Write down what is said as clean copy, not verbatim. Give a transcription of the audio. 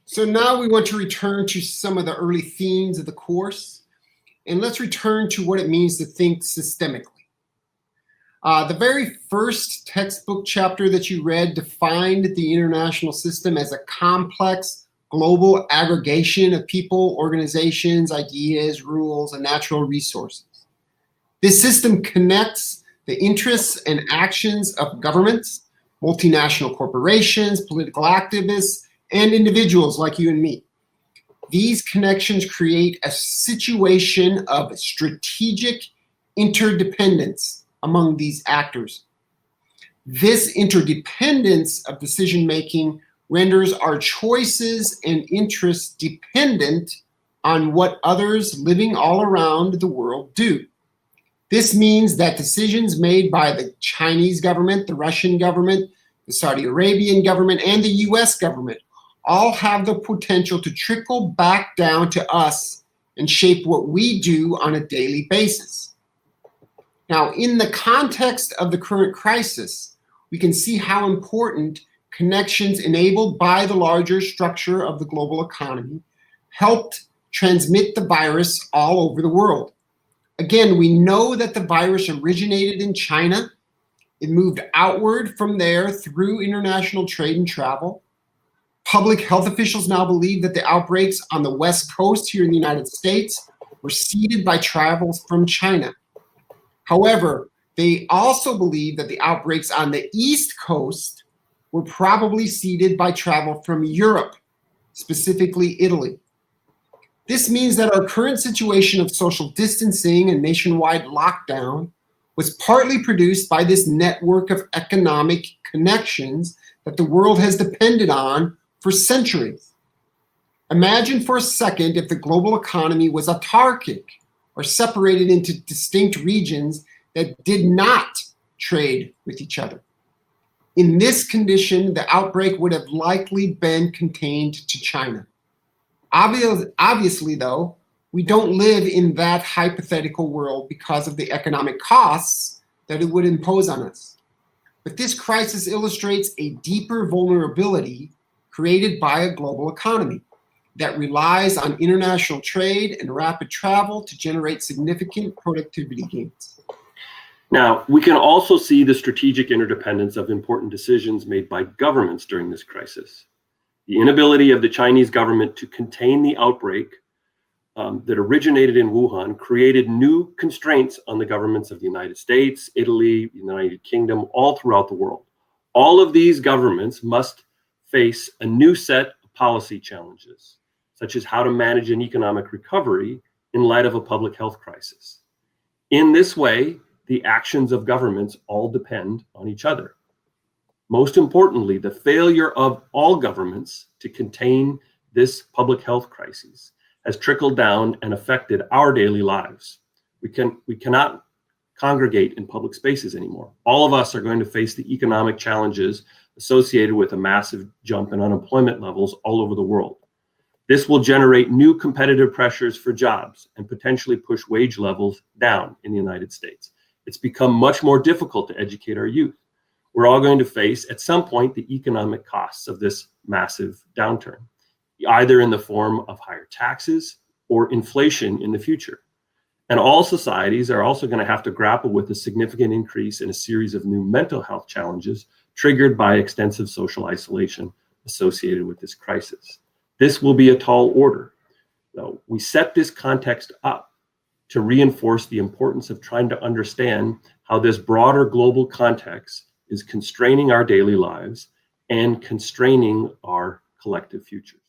So now we want to return to some of the early themes of the course, and let's return to what it means to think systemically. The very first textbook chapter that you read defined the international system as a complex global aggregation of people, organizations, ideas, rules, and natural resources. This system connects the interests and actions of governments, multinational corporations, political activists, and individuals like you and me. These connections create a situation of strategic interdependence among these actors. This interdependence of decision-making renders our choices and interests dependent on what others living all around the world do. This means that decisions made by the Chinese government, the Russian government, the Saudi Arabian government, and the US government all have the potential to trickle back down to us and shape what we do on a daily basis. Now, in the context of the current crisis, we can see how important connections enabled by the larger structure of the global economy helped transmit the virus all over the world. Again, we know that the virus originated in China. It moved outward from there through international trade and travel. Public health officials now believe that the outbreaks on the West Coast here in the United States were seeded by travels from China. However, they also believe that the outbreaks on the East Coast were probably seeded by travel from Europe, specifically Italy. This means that our current situation of social distancing and nationwide lockdown was partly produced by this network of economic connections that the world has depended on for centuries. Imagine for a second if the global economy was autarkic or separated into distinct regions that did not trade with each other. In this condition, the outbreak would have likely been contained to China. Obviously, though, we don't live in that hypothetical world because of the economic costs that it would impose on us. But this crisis illustrates a deeper vulnerability created by a global economy that relies on international trade and rapid travel to generate significant productivity gains. Now, we can also see the strategic interdependence of important decisions made by governments during this crisis. The inability of the Chinese government to contain the outbreak that originated in Wuhan created new constraints on the governments of the United States, Italy, the United Kingdom, all throughout the world. All of these governments must face a new set of policy challenges, such as how to manage an economic recovery in light of a public health crisis. In this way, the actions of governments all depend on each other. Most importantly, the failure of all governments to contain this public health crisis has trickled down and affected our daily lives. We cannot congregate in public spaces anymore. All of us are going to face the economic challenges associated with a massive jump in unemployment levels all over the world. This will generate new competitive pressures for jobs and potentially push wage levels down in the United States. It's become much more difficult to educate our youth. We're all going to face, at some point, the economic costs of this massive downturn, either in the form of higher taxes or inflation in the future. And all societies are also going to have to grapple with a significant increase in a series of new mental health challenges triggered by extensive social isolation associated with this crisis. This will be a tall order, though. We set this context up to reinforce the importance of trying to understand how this broader global context is constraining our daily lives and constraining our collective futures.